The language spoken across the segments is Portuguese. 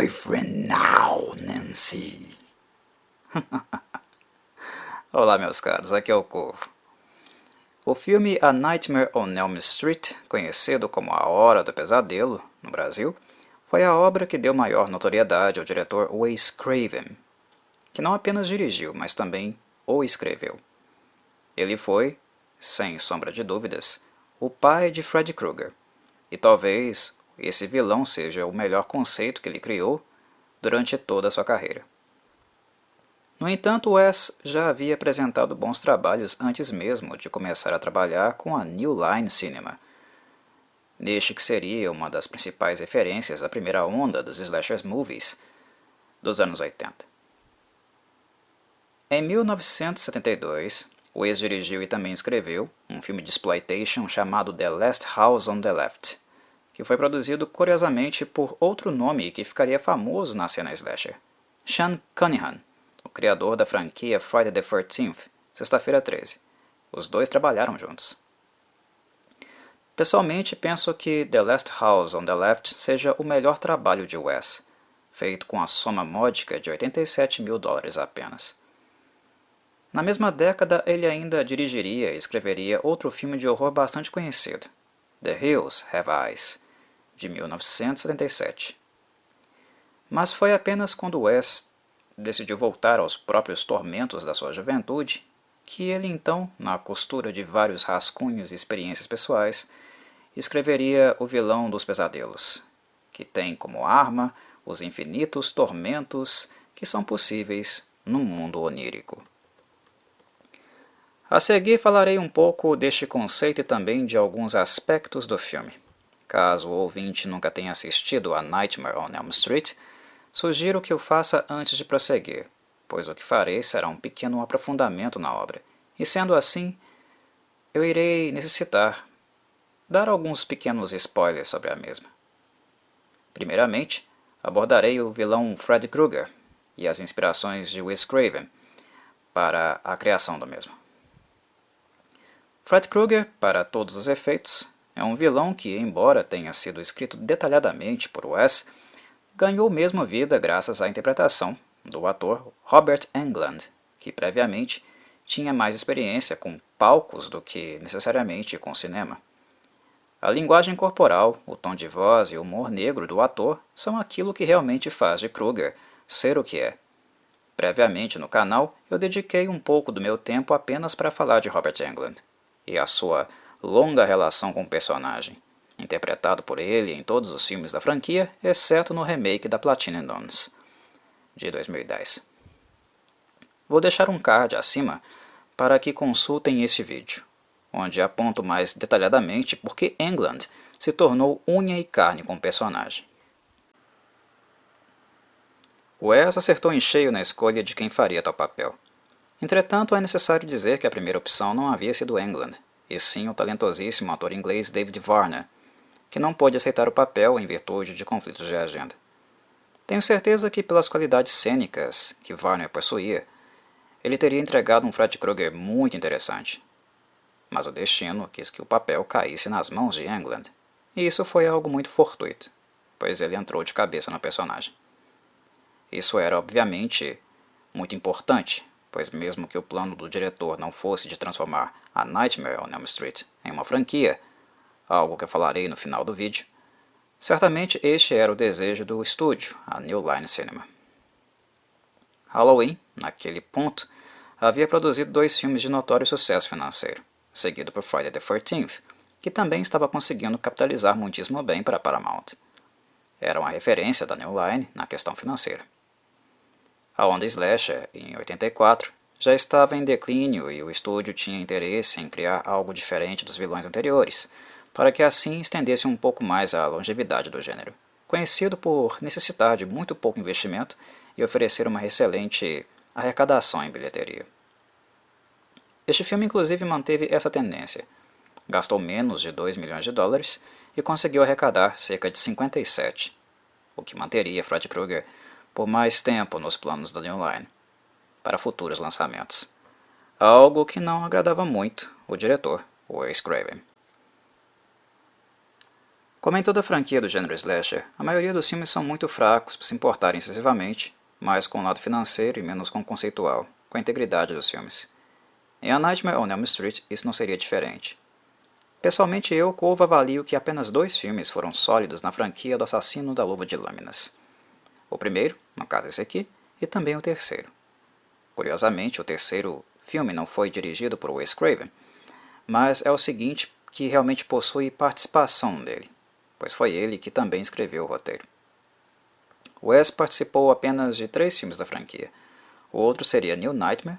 boyfriend now, Nancy. Olá, meus caros, aqui é o Corvo. O filme A Nightmare on Elm Street, conhecido como A Hora do Pesadelo, no Brasil, foi a obra que deu maior notoriedade ao diretor Wes Craven, que não apenas dirigiu, mas também o escreveu. Ele foi, sem sombra de dúvidas, o pai de Freddy Krueger, e talvez esse vilão seja o melhor conceito que ele criou durante toda a sua carreira. No entanto, Wes já havia apresentado bons trabalhos antes mesmo de começar a trabalhar com a New Line Cinema, neste que seria uma das principais referências da primeira onda dos slasher movies dos anos 80. Em 1972, Wes dirigiu e também escreveu um filme de exploitation chamado The Last House on the Left, que foi produzido curiosamente por outro nome que ficaria famoso na cena slasher, Sean Cunningham, o criador da franquia Friday the 13th, Sexta-feira 13. Os dois trabalharam juntos. Pessoalmente, penso que The Last House on the Left seja o melhor trabalho de Wes, feito com a soma módica de $87 mil apenas. Na mesma década, ele ainda dirigiria e escreveria outro filme de horror bastante conhecido, The Hills Have Eyes, de 1977. Mas foi apenas quando Wes decidiu voltar aos próprios tormentos da sua juventude que ele então, na costura de vários rascunhos e experiências pessoais, escreveria O Vilão dos Pesadelos, que tem como arma os infinitos tormentos que são possíveis num mundo onírico. A seguir falarei um pouco deste conceito e também de alguns aspectos do filme. Caso o ouvinte nunca tenha assistido a Nightmare on Elm Street, sugiro que o faça antes de prosseguir, pois o que farei será um pequeno aprofundamento na obra, e sendo assim, eu irei necessitar dar alguns pequenos spoilers sobre a mesma. Primeiramente, abordarei o vilão Freddy Krueger e as inspirações de Wes Craven para a criação do mesmo. Freddy Krueger, para todos os efeitos, é um vilão que, embora tenha sido escrito detalhadamente por Wes, ganhou mesmo vida graças à interpretação do ator Robert Englund, que previamente tinha mais experiência com palcos do que necessariamente com cinema. A linguagem corporal, o tom de voz e o humor negro do ator são aquilo que realmente faz de Krueger ser o que é. Previamente no canal, eu dediquei um pouco do meu tempo apenas para falar de Robert Englund e a sua longa relação com o personagem, interpretado por ele em todos os filmes da franquia, exceto no remake da Platinum Dunes, de 2010. Vou deixar um card acima para que consultem este vídeo, onde aponto mais detalhadamente por que Englund se tornou unha e carne com o personagem. Wes acertou em cheio na escolha de quem faria tal papel. Entretanto, é necessário dizer que a primeira opção não havia sido Englund, e sim o talentosíssimo ator inglês David Warner, que não pôde aceitar o papel em virtude de conflitos de agenda. Tenho certeza que pelas qualidades cênicas que Warner possuía, ele teria entregado um Freddy Krueger muito interessante. Mas o destino quis que o papel caísse nas mãos de Englund, e isso foi algo muito fortuito, pois ele entrou de cabeça no personagem. Isso era, obviamente, muito importante, pois mesmo que o plano do diretor não fosse de transformar a Nightmare on Elm Street em uma franquia, algo que eu falarei no final do vídeo, certamente este era o desejo do estúdio, a New Line Cinema. Halloween, naquele ponto, havia produzido 2 filmes de notório sucesso financeiro, seguido por Friday the 13th, que também estava conseguindo capitalizar muitíssimo bem para a Paramount. Era uma referência da New Line na questão financeira. A onda slasher, em 84, já estava em declínio e o estúdio tinha interesse em criar algo diferente dos vilões anteriores, para que assim estendesse um pouco mais a longevidade do gênero, conhecido por necessitar de muito pouco investimento e oferecer uma excelente arrecadação em bilheteria. Este filme inclusive manteve essa tendência. Gastou menos de $2 milhões e conseguiu arrecadar cerca de 57, o que manteria Freddy Krueger por mais tempo nos planos da New Line, para futuros lançamentos. Algo que não agradava muito o diretor, Wes Craven. Como em toda a franquia do gênero slasher, a maioria dos filmes são muito fracos por se importarem excessivamente, mais com o lado financeiro e menos com o conceitual, com a integridade dos filmes. Em A Nightmare on Elm Street, isso não seria diferente. Pessoalmente, eu avalio que apenas 2 filmes foram sólidos na franquia do Assassino da Luva de Lâminas. O primeiro, no caso esse aqui, e também o terceiro. Curiosamente, o terceiro filme não foi dirigido por Wes Craven, mas é o seguinte que realmente possui participação dele, pois foi ele que também escreveu o roteiro. Wes participou apenas de 3 filmes da franquia. O outro seria New Nightmare,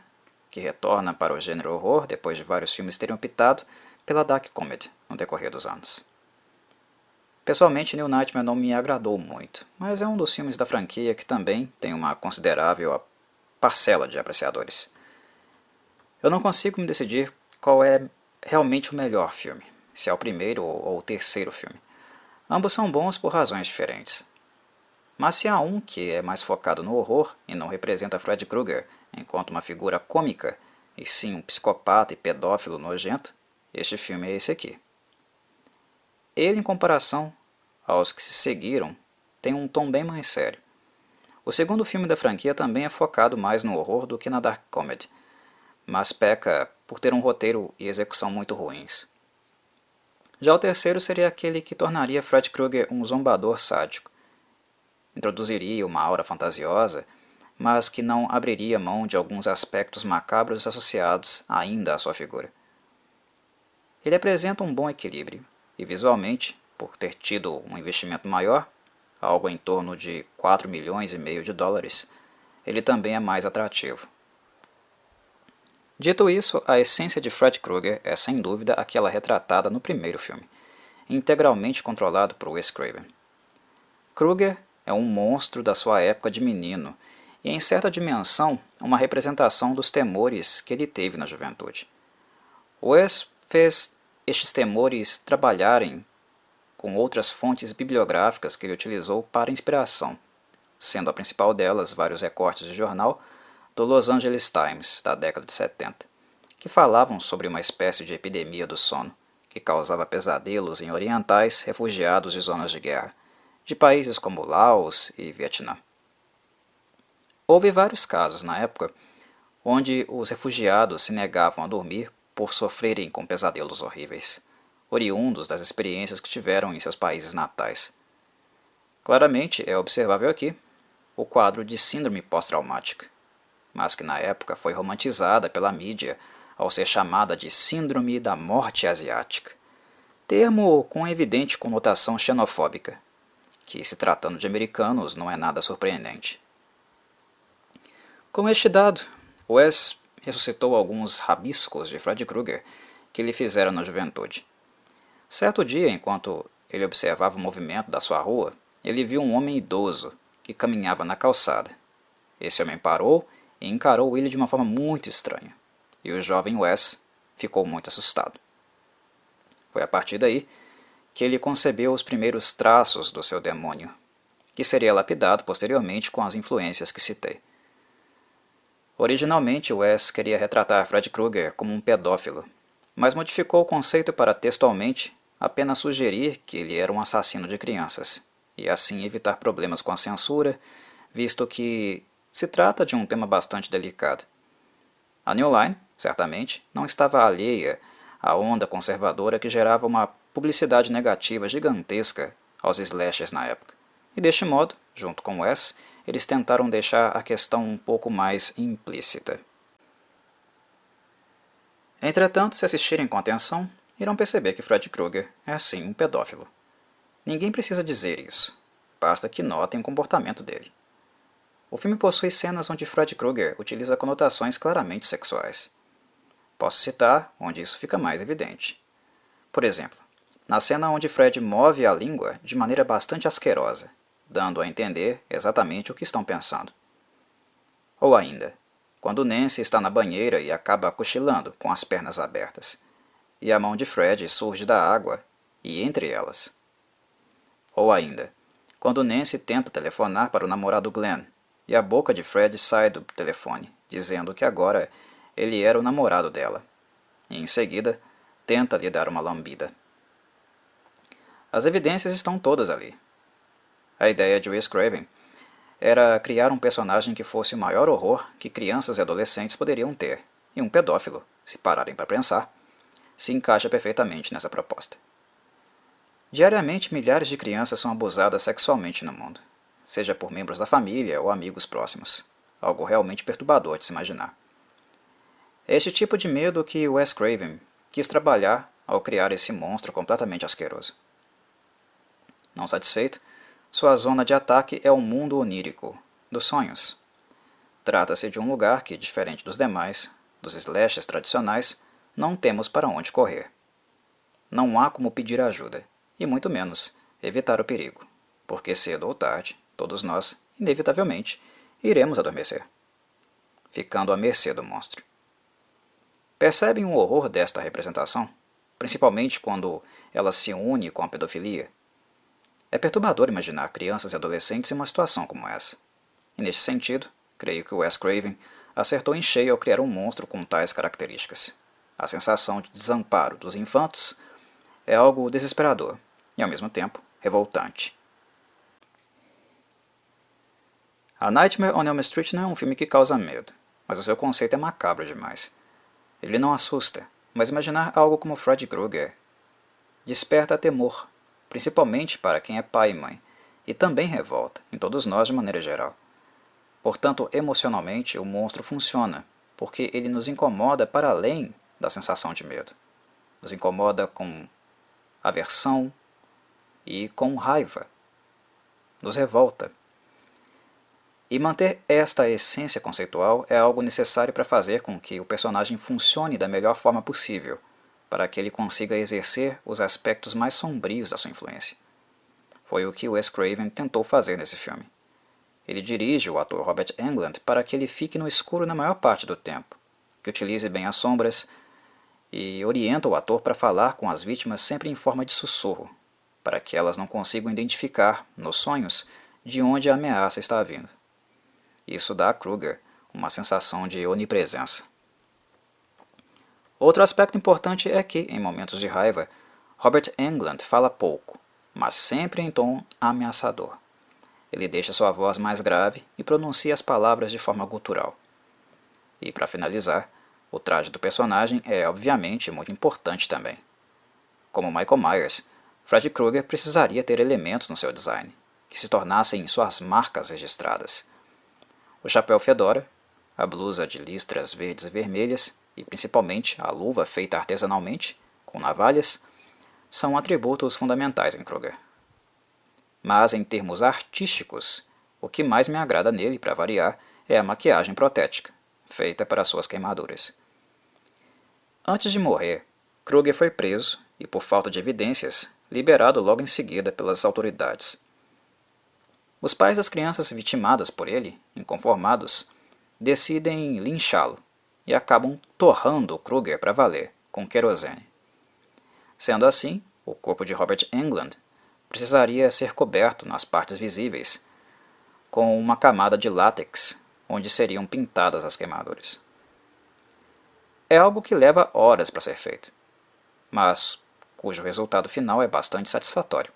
que retorna para o gênero horror depois de vários filmes terem optado pela dark comedy no decorrer dos anos. Pessoalmente, New Nightmare não me agradou muito, mas é um dos filmes da franquia que também tem uma considerável parcela de apreciadores. Eu não consigo me decidir qual é realmente o melhor filme, se é o primeiro ou o terceiro filme. Ambos são bons por razões diferentes. Mas se há um que é mais focado no horror e não representa Fred Krueger enquanto uma figura cômica, e sim um psicopata e pedófilo nojento, este filme é esse aqui. Ele, em comparação aos que se seguiram, tem um tom bem mais sério. O segundo filme da franquia também é focado mais no horror do que na dark comedy, mas peca por ter um roteiro e execução muito ruins. Já o terceiro seria aquele que tornaria Fred Krueger um zombador sádico. Introduziria uma aura fantasiosa, mas que não abriria mão de alguns aspectos macabros associados ainda à sua figura. Ele apresenta um bom equilíbrio, e visualmente, por ter tido um investimento maior, algo em torno de 4,5 milhões de dólares, ele também é mais atrativo. Dito isso, a essência de Fred Krueger é sem dúvida aquela retratada no primeiro filme, integralmente controlado por Wes Craven. Krueger é um monstro da sua época de menino e, em certa dimensão, uma representação dos temores que ele teve na juventude. Wes fez estes temores trabalharem com outras fontes bibliográficas que ele utilizou para inspiração, sendo a principal delas vários recortes de jornal do Los Angeles Times da década de 70, que falavam sobre uma espécie de epidemia do sono que causava pesadelos em orientais refugiados de zonas de guerra, de países como Laos e Vietnã. Houve vários casos na época onde os refugiados se negavam a dormir por sofrerem com pesadelos horríveis, oriundos das experiências que tiveram em seus países natais. Claramente é observável aqui o quadro de síndrome pós-traumática, mas que na época foi romantizada pela mídia ao ser chamada de Síndrome da Morte Asiática, termo com evidente conotação xenofóbica, que, se tratando de americanos, não é nada surpreendente. Com este dado, Wes ressuscitou alguns rabiscos de Fred Krueger que lhe fizeram na juventude. Certo dia, enquanto ele observava o movimento da sua rua, ele viu um homem idoso que caminhava na calçada. Esse homem parou e encarou ele de uma forma muito estranha, e o jovem Wes ficou muito assustado. Foi a partir daí que ele concebeu os primeiros traços do seu demônio, que seria lapidado posteriormente com as influências que citei. Originalmente, Wes queria retratar Fred Krueger como um pedófilo, mas modificou o conceito para textualmente apenas sugerir que ele era um assassino de crianças, e assim evitar problemas com a censura, visto que se trata de um tema bastante delicado. A New Line, certamente, não estava alheia à onda conservadora que gerava uma publicidade negativa gigantesca aos slashers na época, e deste modo, junto com Wes, eles tentaram deixar a questão um pouco mais implícita. Entretanto, se assistirem com atenção, irão perceber que Fred Krueger é sim um pedófilo. Ninguém precisa dizer isso, basta que notem o comportamento dele. O filme possui cenas onde Fred Krueger utiliza conotações claramente sexuais. Posso citar onde isso fica mais evidente. Por exemplo, na cena onde Fred move a língua de maneira bastante asquerosa, dando a entender exatamente o que estão pensando. Ou ainda, quando Nancy está na banheira e acaba cochilando com as pernas abertas, e a mão de Fred surge da água e entre elas. Ou ainda, quando Nancy tenta telefonar para o namorado Glenn, e a boca de Fred sai do telefone, dizendo que agora ele era o namorado dela, e em seguida tenta lhe dar uma lambida. As evidências estão todas ali. A ideia de Wes Craven era criar um personagem que fosse o maior horror que crianças e adolescentes poderiam ter, e um pedófilo, se pararem para pensar, se encaixa perfeitamente nessa proposta. Diariamente, milhares de crianças são abusadas sexualmente no mundo, seja por membros da família ou amigos próximos, algo realmente perturbador de se imaginar. É este tipo de medo que Wes Craven quis trabalhar ao criar esse monstro completamente asqueroso. Não satisfeito, sua zona de ataque é o mundo onírico, dos sonhos. Trata-se de um lugar que, diferente dos demais, dos slashers tradicionais, não temos para onde correr. Não há como pedir ajuda, e muito menos evitar o perigo, porque cedo ou tarde, todos nós, inevitavelmente, iremos adormecer, ficando à mercê do monstro. Percebem o horror desta representação, principalmente quando ela se une com a pedofilia? É perturbador imaginar crianças e adolescentes em uma situação como essa. E neste sentido, creio que Wes Craven acertou em cheio ao criar um monstro com tais características. A sensação de desamparo dos infantos é algo desesperador e, ao mesmo tempo, revoltante. A Nightmare on Elm Street não é um filme que causa medo, mas o seu conceito é macabro demais. Ele não assusta, mas imaginar algo como Freddy Krueger desperta temor, principalmente para quem é pai e mãe, e também revolta, em todos nós de maneira geral. Portanto, emocionalmente, o monstro funciona, porque ele nos incomoda para além da sensação de medo. Nos incomoda com aversão e com raiva. Nos revolta. E manter esta essência conceitual é algo necessário para fazer com que o personagem funcione da melhor forma possível, para que ele consiga exercer os aspectos mais sombrios da sua influência. Foi o que Wes Craven tentou fazer nesse filme. Ele dirige o ator Robert Englund para que ele fique no escuro na maior parte do tempo, que utilize bem as sombras e orienta o ator para falar com as vítimas sempre em forma de sussurro, para que elas não consigam identificar, nos sonhos, de onde a ameaça está vindo. Isso dá a Krueger uma sensação de onipresença. Outro aspecto importante é que, em momentos de raiva, Robert Englund fala pouco, mas sempre em tom ameaçador. Ele deixa sua voz mais grave e pronuncia as palavras de forma gutural. E, para finalizar, o traje do personagem é, obviamente, muito importante também. Como Michael Myers, Freddy Krueger precisaria ter elementos no seu design, que se tornassem suas marcas registradas. O chapéu fedora, a blusa de listras verdes e vermelhas e principalmente a luva feita artesanalmente, com navalhas, são atributos fundamentais em Krueger. Mas em termos artísticos, o que mais me agrada nele, para variar, é a maquiagem protética, feita para suas queimaduras. Antes de morrer, Krueger foi preso e, por falta de evidências, liberado logo em seguida pelas autoridades. Os pais das crianças vitimadas por ele, inconformados, decidem linchá-lo e acabam torrando o Krueger para valer, com querosene. Sendo assim, o corpo de Robert Englund precisaria ser coberto nas partes visíveis com uma camada de látex, onde seriam pintadas as queimaduras. É algo que leva horas para ser feito, mas cujo resultado final é bastante satisfatório.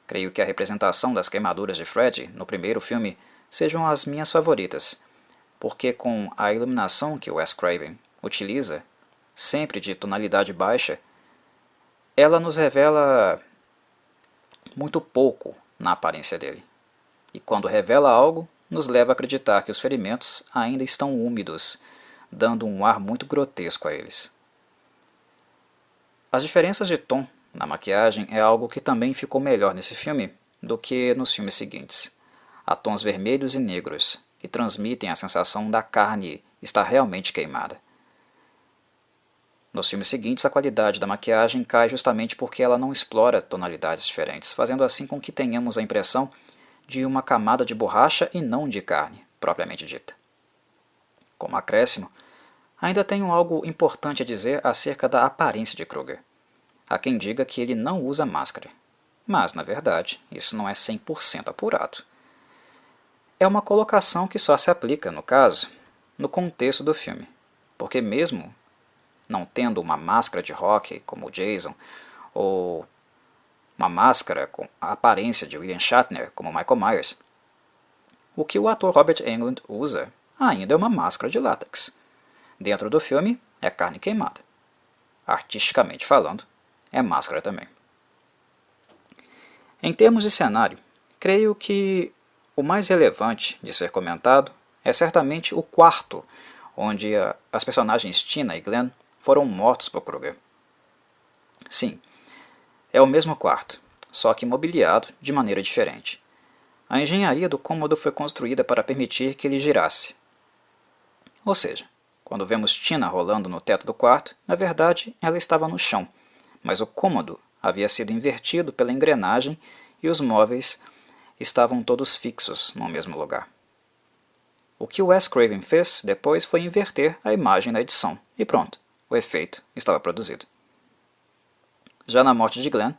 Creio que a representação das queimaduras de Freddy no primeiro filme sejam as minhas favoritas, porque com a iluminação que Wes Craven utiliza, sempre de tonalidade baixa, ela nos revela muito pouco na aparência dele. E quando revela algo, nos leva a acreditar que os ferimentos ainda estão úmidos, dando um ar muito grotesco a eles. As diferenças de tom na maquiagem é algo que também ficou melhor nesse filme do que nos filmes seguintes. Há tons vermelhos e negros, que transmitem a sensação da carne estar realmente queimada. Nos filmes seguintes, a qualidade da maquiagem cai justamente porque ela não explora tonalidades diferentes, fazendo assim com que tenhamos a impressão de uma camada de borracha e não de carne, propriamente dita. Como acréscimo, ainda tenho algo importante a dizer acerca da aparência de Krueger. Há quem diga que ele não usa máscara, mas, na verdade, isso não é 100% apurado. É uma colocação que só se aplica, no caso, no contexto do filme, porque mesmo não tendo uma máscara de rock como o Jason, ou uma máscara com a aparência de William Shatner como Michael Myers, o que o ator Robert Englund usa ainda é uma máscara de látex. Dentro do filme é carne queimada. Artisticamente falando, é máscara também. Em termos de cenário, creio que o mais relevante de ser comentado é certamente o quarto, onde as personagens Tina e Glenn foram mortos por Krueger. Sim, é o mesmo quarto, só que mobiliado de maneira diferente. A engenharia do cômodo foi construída para permitir que ele girasse. Ou seja, quando vemos Tina rolando no teto do quarto, na verdade ela estava no chão, mas o cômodo havia sido invertido pela engrenagem e os móveis estavam todos fixos no mesmo lugar. O que Wes Craven fez depois foi inverter a imagem na edição, e pronto, o efeito estava produzido. Já na morte de Glenn,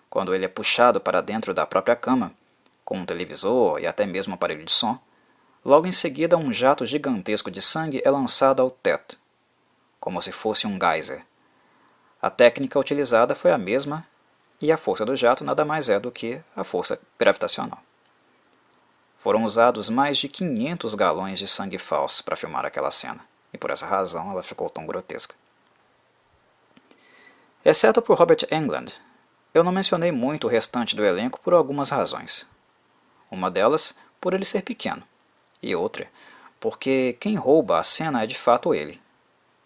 quando ele é puxado para dentro da própria cama, com um televisor e até mesmo um aparelho de som, logo em seguida um jato gigantesco de sangue é lançado ao teto, como se fosse um geyser. A técnica utilizada foi a mesma e a força do jato nada mais é do que a força gravitacional. Foram usados mais de 500 galões de sangue falso para filmar aquela cena, e por essa razão ela ficou tão grotesca. Exceto por Robert Englund, eu não mencionei muito o restante do elenco por algumas razões. Uma delas, por ele ser pequeno, e outra, porque quem rouba a cena é de fato ele.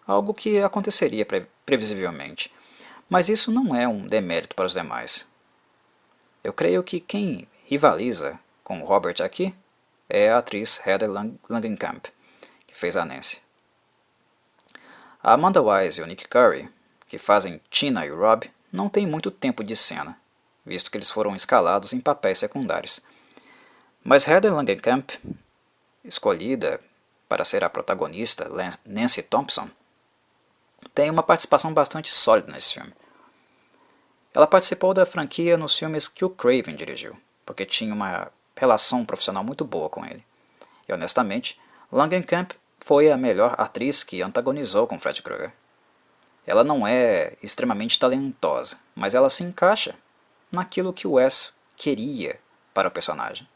Algo que aconteceria previsivelmente, mas isso não é um demérito para os demais. Eu creio que quem rivaliza com Robert aqui é a atriz Heather Langenkamp, que fez a Nancy. A Amanda Wise e o Nick Curry, que fazem Tina e Rob, não têm muito tempo de cena, visto que eles foram escalados em papéis secundários. Mas Heather Langenkamp, escolhida para ser a protagonista, Nancy Thompson, tem uma participação bastante sólida nesse filme. Ela participou da franquia nos filmes que o Craven dirigiu, porque tinha uma relação profissional muito boa com ele. E honestamente, Langenkamp foi a melhor atriz que antagonizou com Fred Krueger. Ela não é extremamente talentosa, mas ela se encaixa naquilo que Wes queria para o personagem.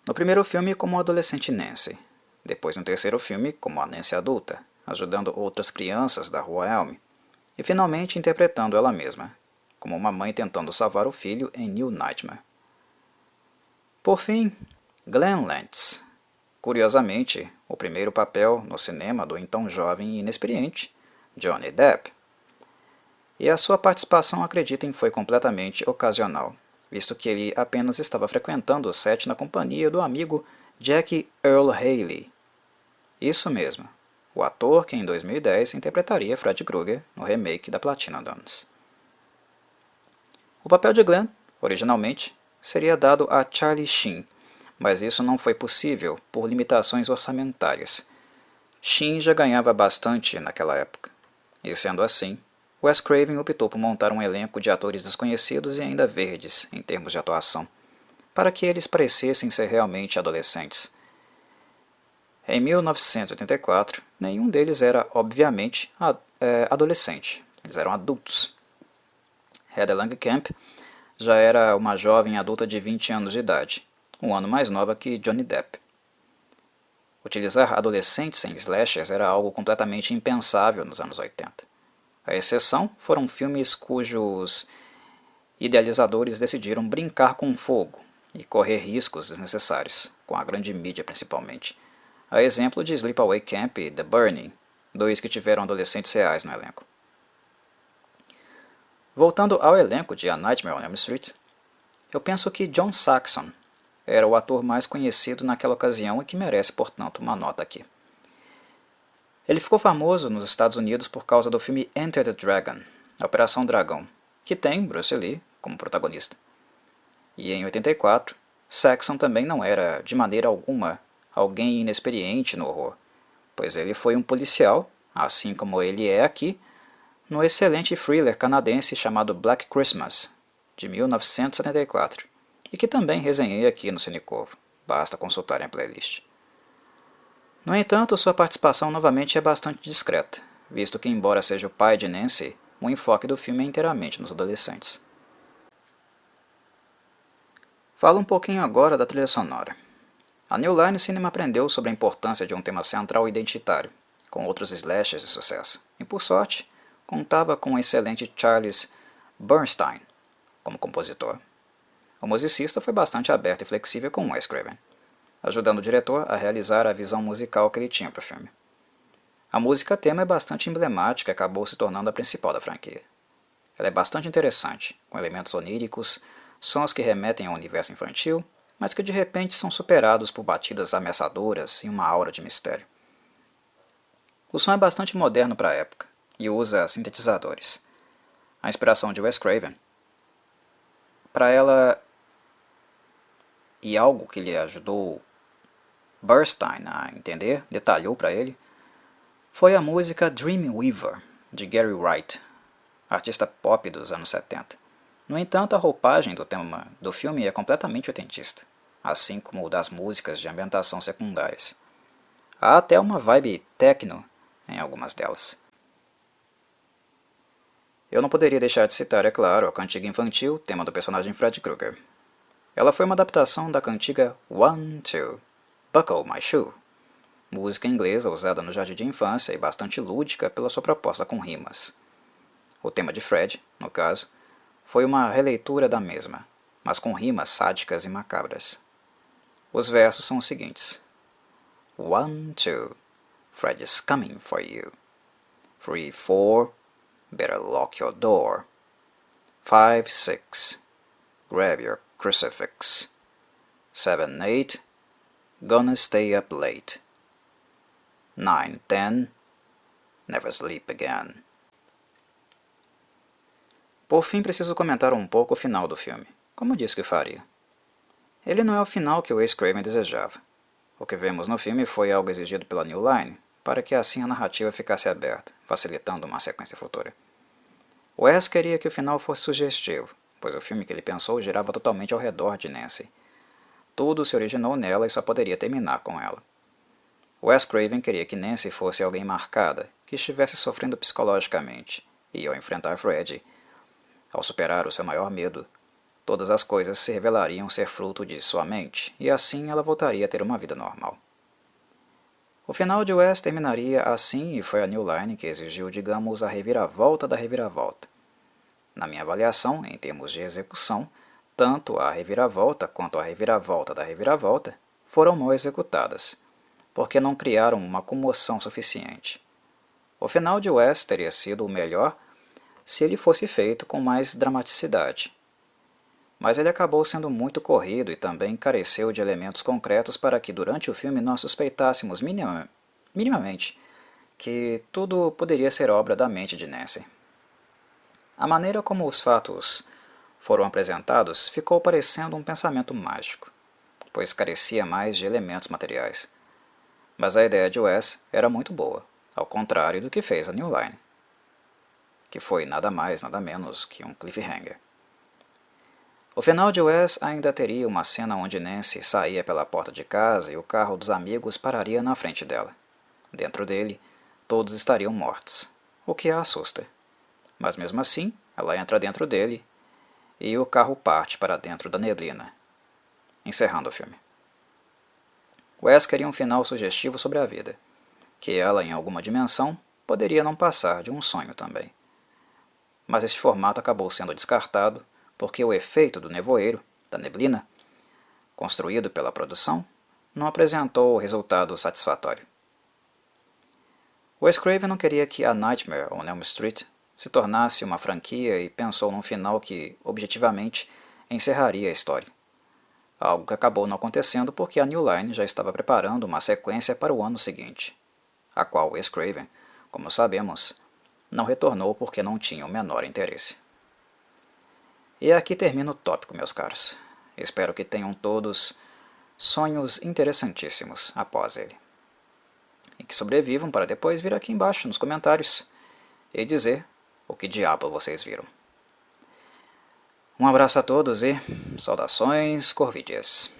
No primeiro filme como a adolescente Nancy, depois no terceiro filme como a Nancy adulta, ajudando outras crianças da Rua Elm, e finalmente interpretando ela mesma, como uma mãe tentando salvar o filho em New Nightmare. Por fim, Glenn Lantz. Curiosamente, o primeiro papel no cinema do então jovem e inexperiente Johnny Depp. E a sua participação, acreditem, foi completamente ocasional, visto que ele apenas estava frequentando o set na companhia do amigo Jackie Earle Haley. Isso mesmo, o ator que em 2010 interpretaria Fred Krueger no remake da Platinum Dunes. O papel de Glenn, originalmente, seria dado a Charlie Sheen, mas isso não foi possível por limitações orçamentárias. Sheen já ganhava bastante naquela época, e sendo assim, Wes Craven optou por montar um elenco de atores desconhecidos e ainda verdes em termos de atuação, para que eles parecessem ser realmente adolescentes. Em 1984, nenhum deles era, obviamente, adolescente, eles eram adultos. Heather Langenkamp já era uma jovem adulta de 20 anos de idade, um ano mais nova que Johnny Depp. Utilizar adolescentes em slashers era algo completamente impensável nos anos 80. A exceção foram filmes cujos idealizadores decidiram brincar com fogo e correr riscos desnecessários, com a grande mídia principalmente. A exemplo de Sleepaway Camp e The Burning, dois que tiveram adolescentes reais no elenco. Voltando ao elenco de A Nightmare on Elm Street, eu penso que John Saxon era o ator mais conhecido naquela ocasião e que merece, portanto, uma nota aqui. Ele ficou famoso nos Estados Unidos por causa do filme Enter the Dragon, Operação Dragão, que tem Bruce Lee como protagonista. E em 84, Saxon também não era, de maneira alguma, alguém inexperiente no horror, pois ele foi um policial, assim como ele é aqui, no excelente thriller canadense chamado Black Christmas, de 1974, e que também resenhei aqui no Cinecorvo, basta consultarem a playlist. No entanto, sua participação novamente é bastante discreta, visto que, embora seja o pai de Nancy, o enfoque do filme é inteiramente nos adolescentes. Falo um pouquinho agora da trilha sonora. A New Line Cinema aprendeu sobre a importância de um tema central identitário, com outros slashers de sucesso, e por sorte, contava com o excelente Charles Bernstein como compositor. O musicista foi bastante aberto e flexível com Wes Craven, ajudando o diretor a realizar a visão musical que ele tinha para o filme. A música tema é bastante emblemática e acabou se tornando a principal da franquia. Ela é bastante interessante, com elementos oníricos, sons que remetem ao universo infantil, mas que de repente são superados por batidas ameaçadoras e uma aura de mistério. O som é bastante moderno para a época e usa sintetizadores. A inspiração de Wes Craven para ela e algo que lhe ajudou Bernstein a entender, detalhou para ele, foi a música Dreamweaver, de Gary Wright, artista pop dos anos 70. No entanto, a roupagem do tema do filme é completamente oitentista, assim como o das músicas de ambientação secundárias. Há até uma vibe techno em algumas delas. Eu não poderia deixar de citar, é claro, a cantiga infantil, tema do personagem Freddy Krueger. Ela foi uma adaptação da cantiga One, Two, Buckle My Shoe, música inglesa usada no jardim de infância e bastante lúdica pela sua proposta com rimas. O tema de Fred, no caso, foi uma releitura da mesma, mas com rimas sádicas e macabras. Os versos são os seguintes: 1, 2, Fred is coming for you. 3, 4, better lock your door. 5, 6, grab your crucifix. 7, 8, gonna stay up late. 9, 10, never sleep again. Por fim, preciso comentar um pouco o final do filme, como disse que faria. Ele não é o final que Wes Craven desejava. O que vemos no filme foi algo exigido pela New Line, para que assim a narrativa ficasse aberta, facilitando uma sequência futura. Wes queria que o final fosse sugestivo, pois o filme que ele pensou girava totalmente ao redor de Nancy. Tudo se originou nela e só poderia terminar com ela. Wes Craven queria que Nancy fosse alguém marcada, que estivesse sofrendo psicologicamente, e ao enfrentar Freddy, ao superar o seu maior medo, todas as coisas se revelariam ser fruto de sua mente, e assim ela voltaria a ter uma vida normal. O final de Wes terminaria assim e foi a New Line que exigiu, digamos, a reviravolta da reviravolta. Na minha avaliação, em termos de execução, tanto a reviravolta quanto a reviravolta da reviravolta foram mal executadas, porque não criaram uma comoção suficiente. O final de Wes teria sido o melhor se ele fosse feito com mais dramaticidade. Mas ele acabou sendo muito corrido e também careceu de elementos concretos para que durante o filme nós suspeitássemos minimamente que tudo poderia ser obra da mente de Nancy. A maneira como os fatos foram apresentados ficou parecendo um pensamento mágico, pois carecia mais de elementos materiais. Mas a ideia de Wes era muito boa, ao contrário do que fez a New Line, que foi nada mais, nada menos que um cliffhanger. O final de Wes ainda teria uma cena onde Nancy saía pela porta de casa e o carro dos amigos pararia na frente dela. Dentro dele, todos estariam mortos, o que a assusta. Mas mesmo assim, ela entra dentro dele e o carro parte para dentro da neblina, encerrando o filme. Wes queria um final sugestivo sobre a vida, que ela, em alguma dimensão, poderia não passar de um sonho também. Mas esse formato acabou sendo descartado porque o efeito do nevoeiro, da neblina, construído pela produção, não apresentou o resultado satisfatório. Wes Craven não queria que A Nightmare on Elm Street se tornasse uma franquia e pensou num final que, objetivamente, encerraria a história. Algo que acabou não acontecendo porque a New Line já estava preparando uma sequência para o ano seguinte, a qual Wes Craven, como sabemos, não retornou porque não tinha o menor interesse. E aqui termina o tópico, meus caros. Espero que tenham todos sonhos interessantíssimos após ele. E que sobrevivam para depois vir aqui embaixo nos comentários e dizer o que diabo vocês viram. Um abraço a todos e saudações corvídeas.